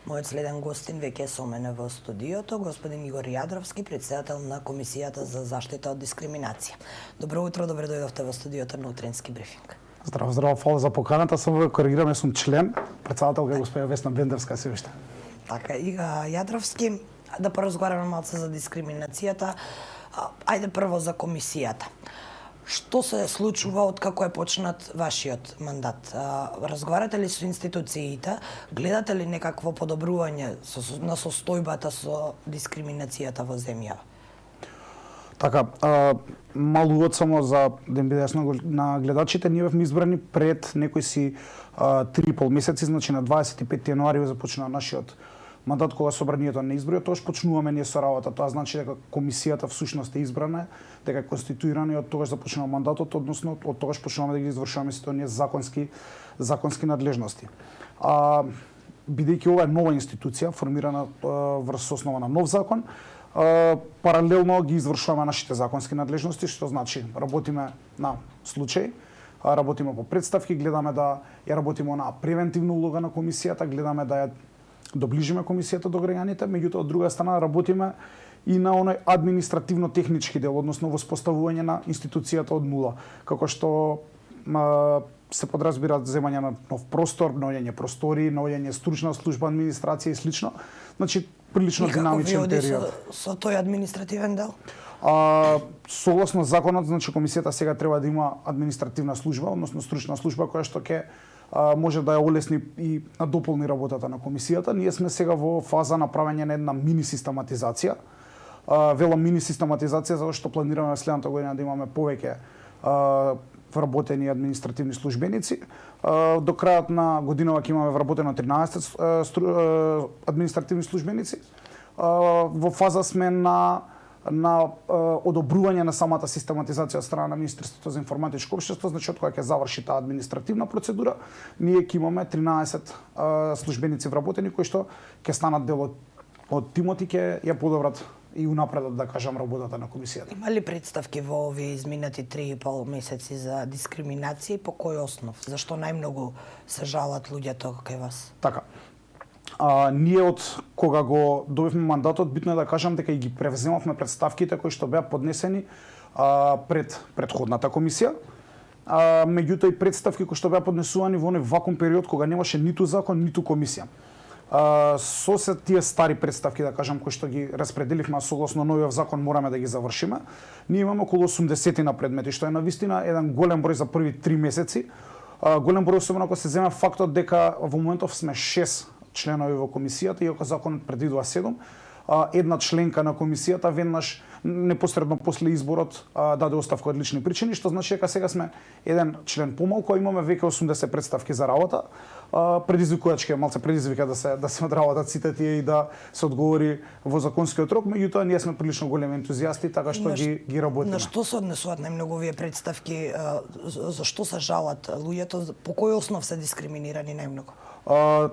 Мојот следен гостин веќе е со мене во студиото, господин Игор Јадровски, претседател на Комисијата за заштита од дискриминација. Добро утро, добре дојдовте во студиото на Утренски брифинг. Здраво, здраво, фала за поканата. Само ве коригирам, јас сум член, председателка госпоја Весна Бендерска се уште. Така, Ига Јадровски, да поразговараме малце за дискриминацијата. Ајде прво за комисијата. Што се случува од како е почнат вашиот мандат? Разговарате ли со институциите? Гледате ли некакво подобрување на состојбата со дискриминацијата во земјава? Така, малу увод само за да им биде јасно на гледачите, ние бевме избрани пред некои си 3,5 месеци, значи на 25 јануари започна нашиот мандат кога собранието не изброи, тогаш почнуваме ние со работа. Тоа значи дека комисијата всушност е избрана, дека е конституирана и од тогаш започнува мандатот, односно од тогаш почнуваме да ги извршуваме сите оние законски надлежности. Бидејќи ова е нова институција формирана врз основа на нов закон, паралелно ги извршуваме нашите законски надлежности, што значи работиме на случај, работиме по представки, гледаме да ја работиме на превентивна улога на комисијата, гледаме да ја доближиме комисијата до граѓаните, меѓутоа од друга страна работиме и на оној административно-технички дел, односно воспоставување на институцијата од нула, како што се подразбира земање на нов простор, наоѓање простори, наоѓање стручна служба, администрација и слично. Значи прилично динамичен период. Со тој административен дел? Согласно законот, значи комисијата сега треба да има административна служба, односно стручна служба која што ќе може да ја олесни и дополни работата на комисијата. Ние сме сега во фаза на правење на една мини систематизација. Велам мини систематизација затоа што планираме следната година да имаме повеќе вработени административни службеници. До крајот на годинава ќе имаме вработено 13 административни службеници. Во фаза сме на одобрување на самата систематизација од страна на Министерството за информатичко општество, значи од кога ќе заврши таа административна процедура, ние ќе имаме 13 службеници вработени кои што ќе станат дел од тимот и ќе ја подобрат и унапредат, да кажам, работата на комисијата. Има ли представки во овие изминати 3,5 месеци за дискриминација и по кој основ? Зашто најмногу се жалат луѓето кај вас? Така. Ние од кога го добивме мандатот, битно е да кажам дека и ги превземавме представките кои што беа поднесени пред претходната комисија. Меѓутоа и представки кои што беа поднесувани во оној вакуум период кога немаше ниту закон, ниту комисија. Со се тие стари представки, да кажам, кои што ги распределивме, согласно новиот закон мораме да ги завршиме. Ние имаме околу 80 на предмети, што е навистина еден голем број за први 3 месеци. Голем број особено ако се земе фактот дека во моментов сме 6 членови во комисијата, иако законот предвидува 7, една членка на комисијата веднаш непосредно после изборот даде оставка од лични причини, што значи дека сега сме еден член помалку, а имаме веќе 80 представки за работа. Предизвикувачки малце предизвика да се одработат сите тие и да се одговори во законскиот рок, меѓутоа ние сме прилично големи ентузијасти, така што ги работиме. На што се однесуваат најмногу овие представки? Зашто се жалат луѓето? По кој основ се дискриминирани најмногу?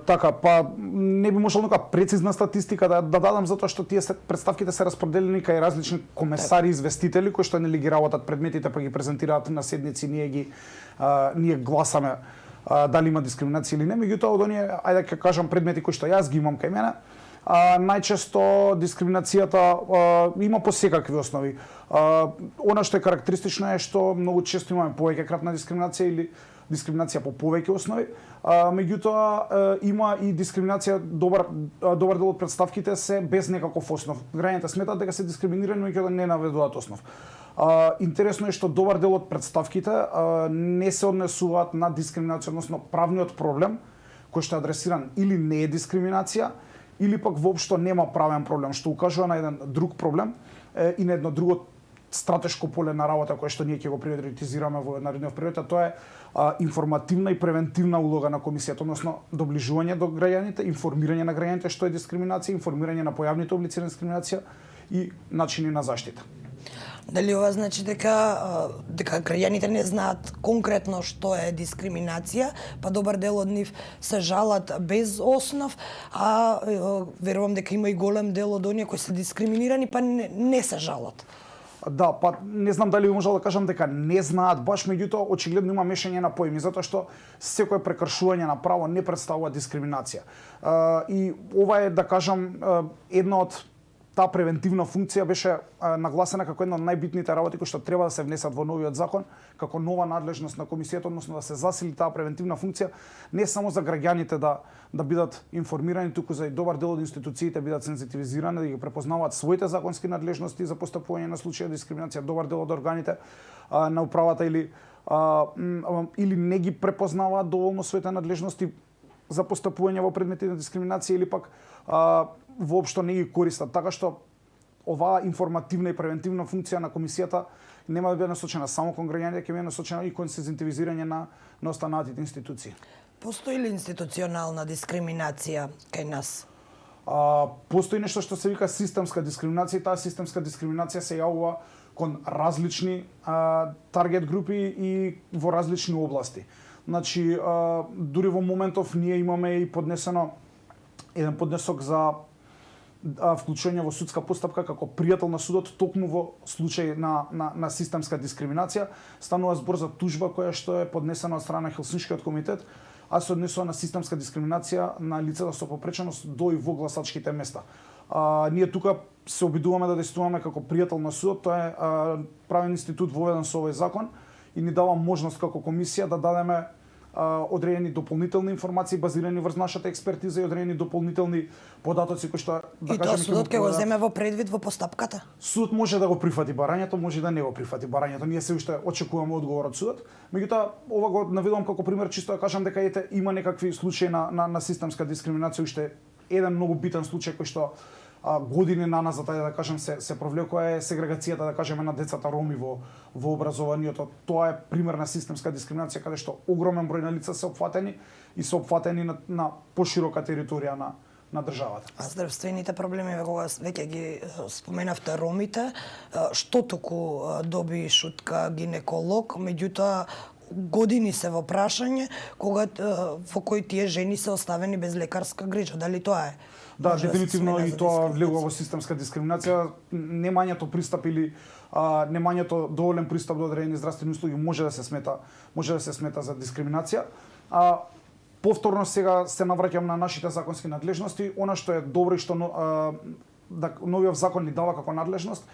Така, не би можел нека прецизна статистика да дадам, затоа што тие представките се распределени кај различни комесари и известители кои што нели ги работат предметите па ги презентираат на седници, ние гласаме дали има дискриминација или не, меѓутоа од оние, ајде ќе кажам, предмети кои што јас ги имам кај мене, најчесто дискриминацијата има по секакви основи. Она што е карактеристично е што многу често имаме повеќе кратна дискриминација или дискриминација по повеќе основи, меѓутоа има и дискриминација, добар дел од представките се без некаков основ. Граѓаните сметаат дека се дискриминирани, меѓутоа не наведуваат основ. Интересно е што добар дел од представките не се однесуваат на дискриминација, односно правниот проблем кој што е адресиран или не е дискриминација, или пак воопшто нема правен проблем, што укажува на еден друг проблем и на едно друго стратешко поле на работа кое што ние ќе го приоритизираме во наредниот период, а тоа е информативна и превентивна улога на комисијата, односно доближување до граѓаните, информирање на граѓаните што е дискриминација, информирање на појавните облици на дискриминација и начини на заштита. Дали ова значи дека граѓаните не знаат конкретно што е дискриминација, па добар дел од нив се жалат без основ, верувам дека има и голем дел од оние кои се дискриминирани, па не се жалат? Да, па не знам дали би можел да кажам дека не знаат баш, меѓутоа очигледно има мешање на поими, затоа што секое прекршување на право не представува дискриминација. И ова е, да кажам, една од таа превентивна функција беше нагласена како една од најбитните работи кои што треба да се внесат во новиот закон, како нова надлежност на комисијата, односно да се засили таа превентивна функција не само за граѓаните да бидат информирани, туку за и добар дел од институциите бидат сензитивизирани, да ги препознаваат своите законски надлежности за постапување на случаи од дискриминација, добар дел од органите на управата или не ги препознаваат доволно своите надлежности за постапување во предмети на дискриминација или пак воопшто не ги користат. Така што оваа информативна и превентивна функција на комисијата нема да биде насочена само кон граѓаните, ќе биде насочена и кон сензитивизирање на останатите институции. Постои ли институционална дискриминација кај нас? Постои нешто што се вика системска дискриминација и таа системска дискриминација се јавува кон различни таргет групи и во различни области. Значи, дури во моментов ние имаме и еден поднесок за вклучување во судска постапка како пријател на судот токму во случај на системска дискриминација. Станува збор за тужба која што е поднесена од страна на Хелсиншкиот комитет, а се однесува на системска дискриминација на лицата со попреченост до и во гласачките места. Ние тука се обидуваме да действуваме како пријател на судот, тоа е правен институт воведен со овој закон и ни дава можност како комисија да дадеме одредени дополнителни информации базирани врз нашата експертиза и одредени дополнителни податоци кои што да и тоа судот ќе го земе во предвид во постапката? Судот може да го прифати барањето, може да не го прифати барањето. Ние се уште очекуваме одговор од судот. Меѓутоа, ова го наведувам како пример чисто да кажам дека има некакви случаи на системска дискриминација, уште еден многу битен случај кој што години наназад, да кажем, се провлекува е сегрегацијата, да кажеме, на децата роми во образованието. Тоа е пример на системска дискриминација каде што огромен број на лица се опфатени и се опфатени на поширока територија на државата. А здравствените проблеми, кога веќе ги споменавте ромите, што туку доби шутка гинеколог, меѓутоа години се во прашање во кои тие жени се оставени без лекарска грижа. Дали тоа е? Да, дефинитивно и тоа влегува во системска дискриминација. Немањето пристап или немањето доволен пристап до одредени здравствени услуги може да се смета за дискриминација. Повторно сега се навраќам на нашите законски надлежности. Она што е добро и што новиот закон ни дава како надлежност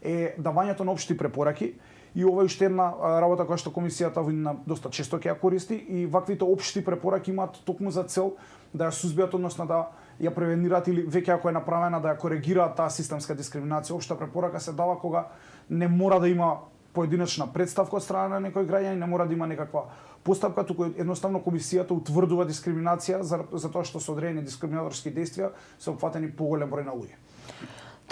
е давањето на општи препораки. И ова е уште една работа која што комисијата доста често ќе ја користи и ваквите општи препораки имаат токму за цел да ја сузбијат, односно да ја превенираат или веќе ако е направена да ја коригираат таа системска дискриминација. Општа препорака се дава кога не мора да има поединечна представка од страна на некој граѓанин, не мора да има некаква постапка, туку едноставно комисијата утврдува дискриминација за тоа што со одредени дискриминаторски действија се опфатени поголем број на луѓе.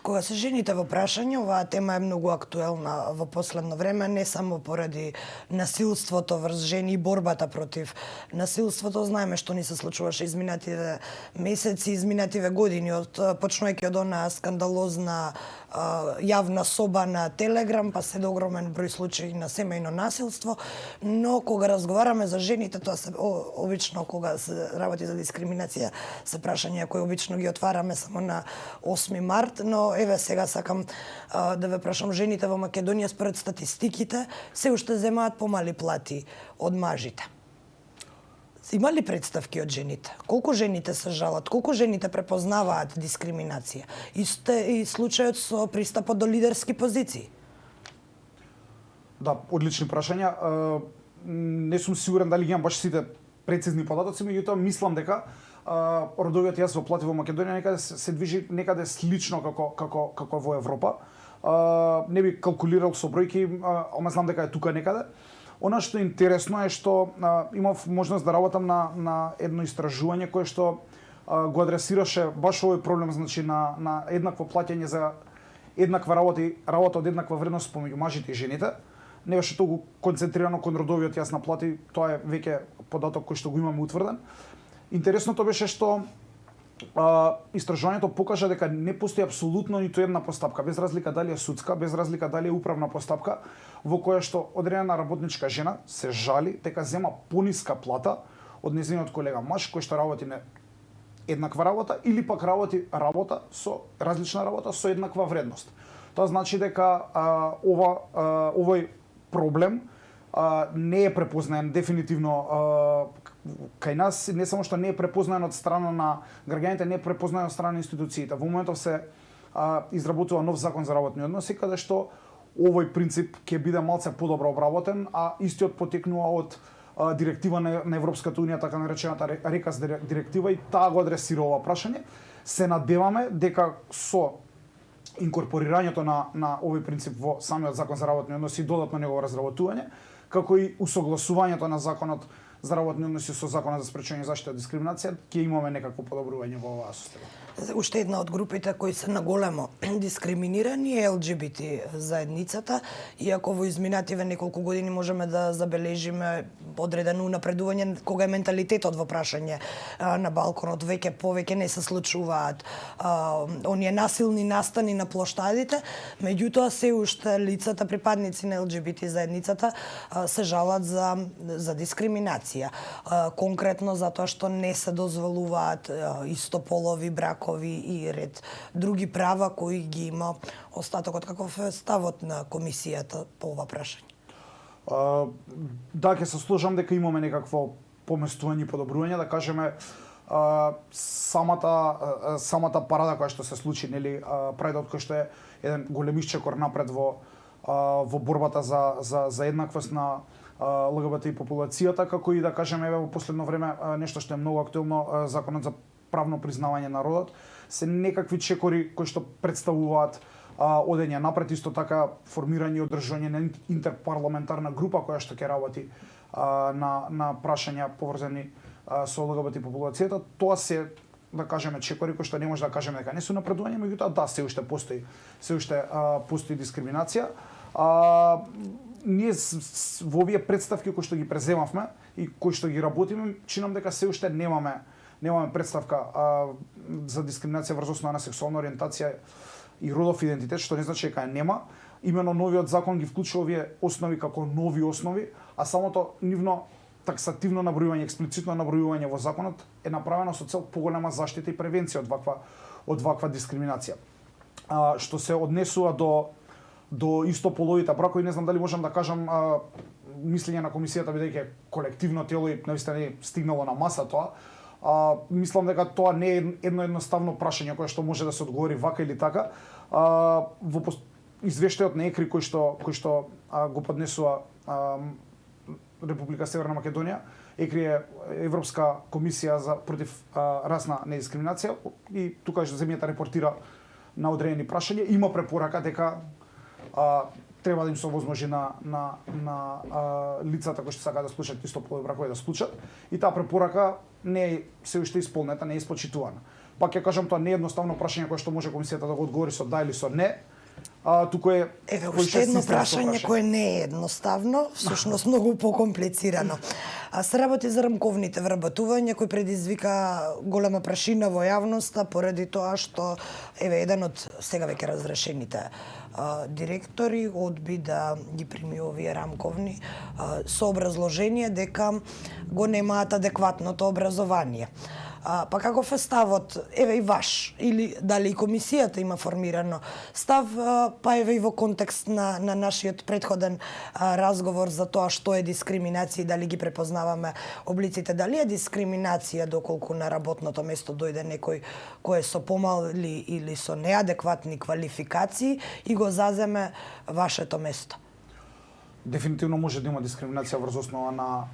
Кога се жените во прашање, оваа тема е многу актуелна во последно време, не само поради насилството врз жени и борбата против насилството. Знаеме што ни се случуваше изминативе месеци, изминативе години, почнувајќи од онаа скандалозна јавна соба на Телеграм, па се до огромен број случаи на семејно насилство, но кога разговараме за жените, тоа се обично кога се работи за дискриминација, се прашања кои обично ги отвараме само на 8 март, но еве сега сакам да ве прашам, жените во Македонија според статистиките се уште земаат помали плати од мажите. Има ли представки од жените? Колку жените се жалат? Колку жените препознаваат дискриминација? И случајот со пристапот до лидерски позиции? Да, одлични прашања. Не сум сигурен дали ги имам баш сите прецизни податоци, меѓутоа мислам дека родовиот јас во плати во Македонија некаде се движи некаде слично како во Европа. Не би калкулирал со бројки, ама знам дека е тука некаде. Она што е интересно е што имав можност да работам на едно истражување кое што го адресираше баш овој проблем, значи на еднакво плаќање за еднаква работа од еднаква вредност помеѓу мажите и жените. Не беше толку концентрирано кон родовиот јас на плати, тоа е веќе податок кој што го имаме утврден. Интересното беше што истражувањето покажа дека не постои апсолутно ниту една постапка, без разлика дали е судска, без разлика дали е управна постапка, во која што одредена работничка жена се жали дека зема пониска плата од нејзиниот колега маж кој што работи на еднаква работа или пак работи различна работа со еднаква вредност. Тоа значи дека овој проблем не е препознаен дефинитивно кај нас, не само што не е препознаен од страна на граѓаните, не е препознаен од страна на институциите. Во моментов се изработува нов закон за работни односи, каде што овој принцип ќе биде малце подобро обработен, а истиот потекнува од директива на Европската унија, така наречената РЕКАС директива, и таа го адресира ова прашање. Се надеваме дека со инкорпорирањето на овој принцип во самиот закон за работни односи и додатно негово разработување, како и усогласувањето на законот за работни односи со законот за спречување и заштита од дискриминација, ќе имаме некакво подобрување во оваа состојба. Уште една од групите кои се наголемо дискриминирани е ЛГБТ заедницата, иако во изминативе неколку години можеме да забележиме одредено унапредување кога е менталитетот во прашање на балконот повеќе не се случуваат оние насилни настани на плоштадите, меѓутоа се уште лицата припадници на ЛГБТ заедницата се жалат за дискриминација, конкретно затоа што не се дозволуваат истополови бракови и ред други права кои ги има остатокот. Каков е ставот на комисијата по ова прашање? Да, ќе се сложам дека имаме некакво поместување и подобрување, да кажеме самата парада која што се случи, нели, Прајдот, кој што е еден голем исчекор напред во борбата за еднаквост на ЛГБТ популацијата, како и да кажеме во последно време нешто што е многу актуелно, законот за правно признавање на родот, се некакви чекори кои што представуваат одење напред, исто така формирање и одржување на интерпарламентарна група која што ќе работи на прашања поврзани со ЛГБТ популацијата. Тоа се, да кажеме, чекори кои што не може да кажеме дека не се напредување, меѓутоа да, се уште постои дискриминација. Ние во овие представки кои што ги преземавме и кои што ги работиме, чинам дека се уште немаме представка за дискриминација врз основа на сексуална ориентација и родов идентитет, што не значи дека нема. Имено новиот закон ги вклучува овие основи како нови основи, а самото нивно таксативно набројување, експлицитно набројување во законот е направено со цел поголема заштита и превенција од ваква дискриминација. Што се однесува до истополовите бракови, не знам дали можам да кажам мислење на комисијата, бидејќи колективно тело и навистина не стигнало на маса тоа. Мислам дека тоа не е едно едноставно прашање кое што може да се одговори вака или така. Во извештајот на ЕКРИ кој што го поднесува Република Северна Македонија, ЕКРИ е Европска комисија против расна недискриминација, и тука земјата репортира на одредени прашања. Има препорака дека треба да им се овозможи на лицата кои што сакаат да склучат истополови бракови да склучат, и таа препорака не е се уште исполнета, не е испочитувана. Пак ќе кажам, тоа не е едноставно прашање кое што може комисијата да го одговори со да или со не. Туку е уште едно прашање кое не е едноставно, всушност многу покомплицирано. Се работи за рамковните вработувања кои предизвика голема прашина во јавноста поради тоа што еден од сега веќе разрешените директори одби да ги прими овие рамковни со образложение дека го немаат адекватното образование. Па каков е ставот, и ваш, или дали и комисијата има формирано став, па и во контекст на нашиот предходен разговор за тоа што е дискриминација и дали ги препознаваме облиците, дали е дискриминација доколку на работното место дојде некој кој е со помали или со неадекватни квалификации и го заземе вашето место? Дефинитивно може да има дискриминација врз основа на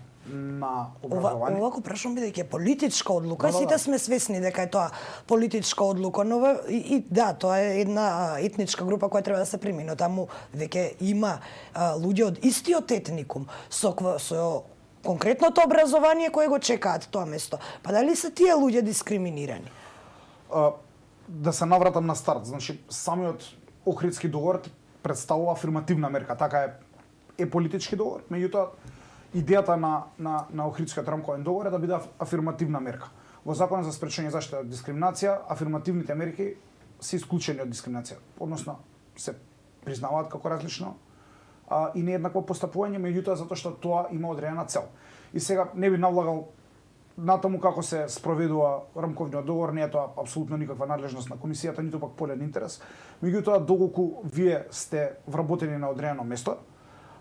образование. Ова го прашам бидејќи е политичка одлука, сите сме свесни дека е тоа политичка одлука, но и да, тоа е една етничка група која треба да се прими, но таму веќе има луѓе од истиот етникум со конкретното образование кое го чекаат тоа место. Па дали се тие луѓе дискриминирани? Да се навратам на старт, значи самиот Охридски договор представува афирмативна мерка, така е политички договор, меѓутоа идејата на Охридскиот рамковен договор е да биде афирмативна мерка. Во Законот за спречување и заштита од дискриминација, афирмативните мерки се исклучени од дискриминација, односно се признаваат како различно и нееднакво постапување, меѓутоа затоа што тоа има одредена цел. И сега не би навлагал натаму како се спроведува рамковниот договор, не е тоа апсолутно никаква надлежност на комисијата, ниту пак полен интерес. Меѓутоа, доколку вие сте вработени на одредено место,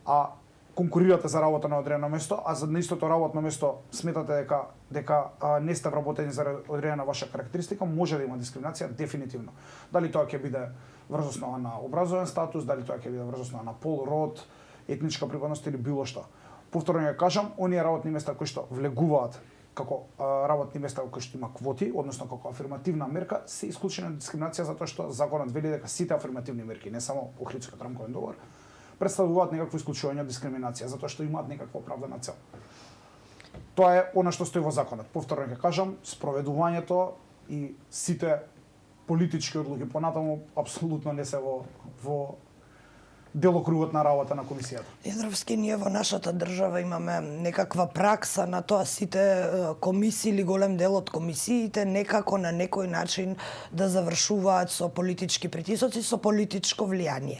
а конкурирате за работа на одредено место, а за на истото работно место сметате дека не сте вработени за одредена ваша карактеристика, може да има дискриминација дефинитивно. Дали тоа ќе биде врз основа на образовен статус, дали тоа ќе биде врз основа на пол, род, етничка припадност или било што. Повторно ја кажам, оние работни места кои што влегуваат како работни места кои што има квоти, односно како афирмативна мерка, се исклучени од дискриминација затоа што законот вели дека сите афирмативни мерки, не само Охридскиот рамковен договор, представуваат некакво исклучување од дискриминација затоа што имаат некаква оправдана цел. Тоа е она што стои во законот. Повторно ќе кажам, спроведувањето и сите политички одлуки понатаму апсолутно не се во делокругот на работа на комисијата. Јадровски, ние во нашата држава имаме некаква пракса на тоа сите комисии или голем дел од комисиите некако на некој начин да завршуваат со политички притисоци, со политичко влијание.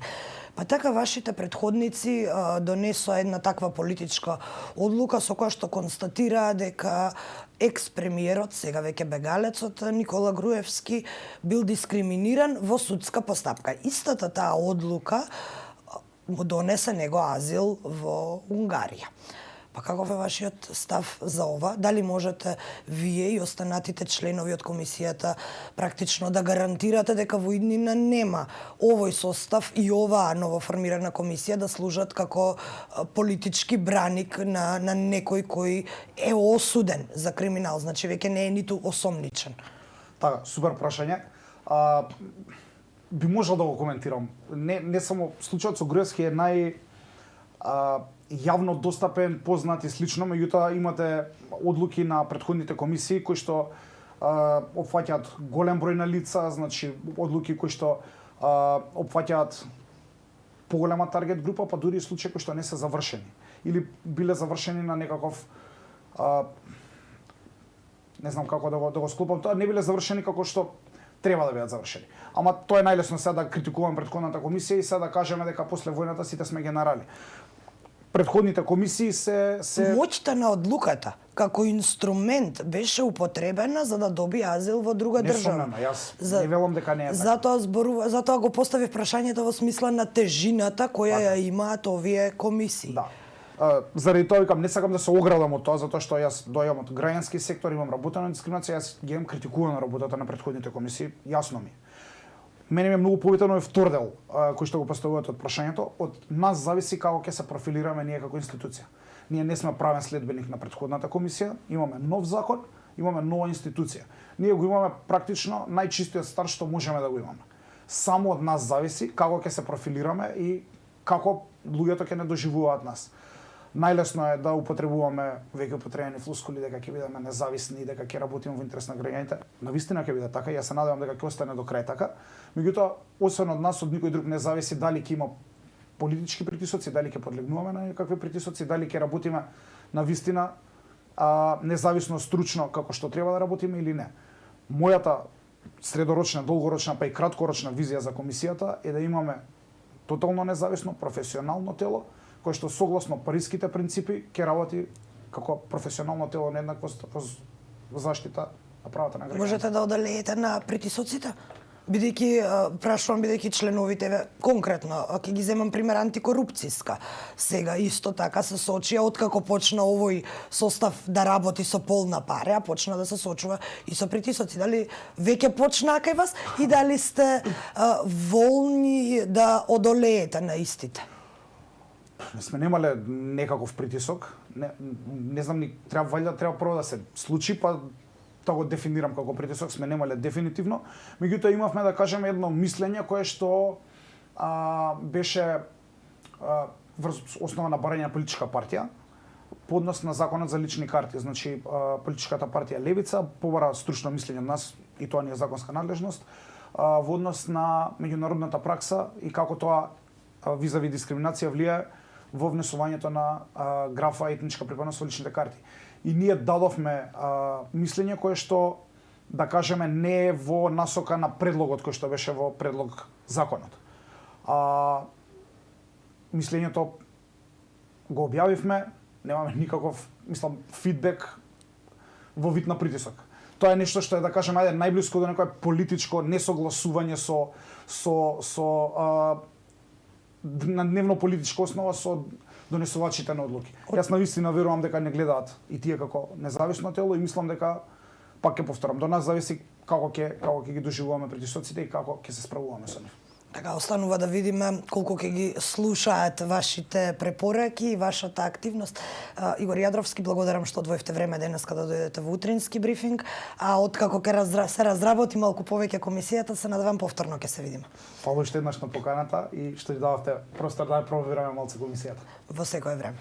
Па така вашите предходници донесоа една таква политичка одлука со која што констатираа дека екс-премиерот, сега веќе бегалецот Никола Груевски, бил дискриминиран во судска постапка. Истата таа одлука му донесе него азил во Унгарија. Па каков е вашиот став за ова? Дали можете вие и останатите членови од комисијата практично да гарантирате дека во иднина нема овој состав и оваа новоформирана комисија да служат како политички браник на некој кој е осуден за криминал, значи веќе не е ниту осомничен? Така, супер прашање. Би можел да го коментирам. Не само случајот со Груевски е јавно достапен, познат и слично, меѓутоа имате одлуки на претходните комисии кои што опфаќаат голем број на лица, значи одлуки кои што опфаќаат поголема таргет група, па дури и случаи кои што не се завршени или биле завршени на некаков не знам како да го склопам, тоа не биле завршени како што треба да бидат завршени. Ама тоа е најлесно сега да критикуваме претходната комисија и сега да кажеме дека после војната сите сме генерали. Предходните комисии се Моќта на одлуката како инструмент беше употребена за да добие азил во друга држава. Несомнено, јас не велам дека не е така. Затоа го поставив прашањето во смисла на тежината која ја имаат овие комисии. Да. Заради тоа викам, не сакам да се оградам од тоа, затоа што јас дојам од граѓански сектор, имам работена дискриминација, јас ги имам критикувано работата на претходните комисии, јасно ми. Мене ми е многу повитено е втор дел кој што го поставуваат од прашањето. Од нас зависи како ќе се профилираме ние како институција. Ние не сме правен следбеник на претходната комисија, имаме нов закон, имаме нова институција. Ние го имаме практично најчистиот старт што можеме да го имаме. Само од нас зависи како ќе се профилираме и како луѓето ќе не доживуваат нас. Најлесно е да употребуваме веќе употребени флускули дека ќе бидеме независни, дека ќе работиме во интерес на граѓаните. Навистина ќе биде така, јас се надевам дека ќе остане до крај така. Меѓутоа, освен од нас, од никој друг не зависи дали ќе има политички притисоци, дали ќе подлегнуваме на некакви притисоци, дали ќе работиме навистина независно, стручно како што треба да работиме или не. Мојата средорочна, долгорочна па и краткорочна визија за комисијата е да имаме тотално независно, професионално тело кој што согласно париските принципи ќе работи како професионално тело на еднаквост во заштита на правата на граѓаните. Можете да одолеете на притисоците? Бидејќи членовите конкретно, ќе ги земам пример антикорупцијска. Сега исто така се сочија откако почна овој состав да работи со полна паре, почна да се сочува и со притисоци. Дали веќе почнаа кај вас и дали сте волни да одолеете на истите? Не сме немале некаков притисок. Не знам ни треба прво да се случи, па да го дефинирам како притисок, сме немале дефинитивно. Меѓутоа имавме да кажеме едно мислење кое што беше врз основа на барање на политичка партија по однос на законот за лични карти. Значи политичката партија Левица побара стручно мислење од нас и тоа не е законска надлежност во однос на меѓународната пракса и како тоа визави дискриминација влијае во внесувањето на графа етничка припадност во личните карти. И ние дадовме мислење кое што, да кажеме, не е во насока на предлогот кој што беше во предлог законот. Мислењето го објавивме, немаме никаков, фидбек во вид на притисок. Тоа е нешто што е, да кажем, ајде најблиско до некое политичко несогласување на дневно политичка основа со донесувачите на одлуки. Јас навистина верувам дека не гледаат и тие како независно тело и мислам дека, пак ќе повторам, до нас зависи како ќе ги доживуваме притисоците и како ќе се справуваме со нив. Така, останува да видиме колку ќе ги слушаат вашите препораки и вашата активност. Игор Јадровски, благодарам што одвоивте време денес кога дојдете во утрински брифинг, а откако се разработи малку повеќе комисијата, се надевам повторно ќе се видиме. Фала уште еднаш на поканата и што ја дававте простор да ја провераме малце комисијата. Во секое време.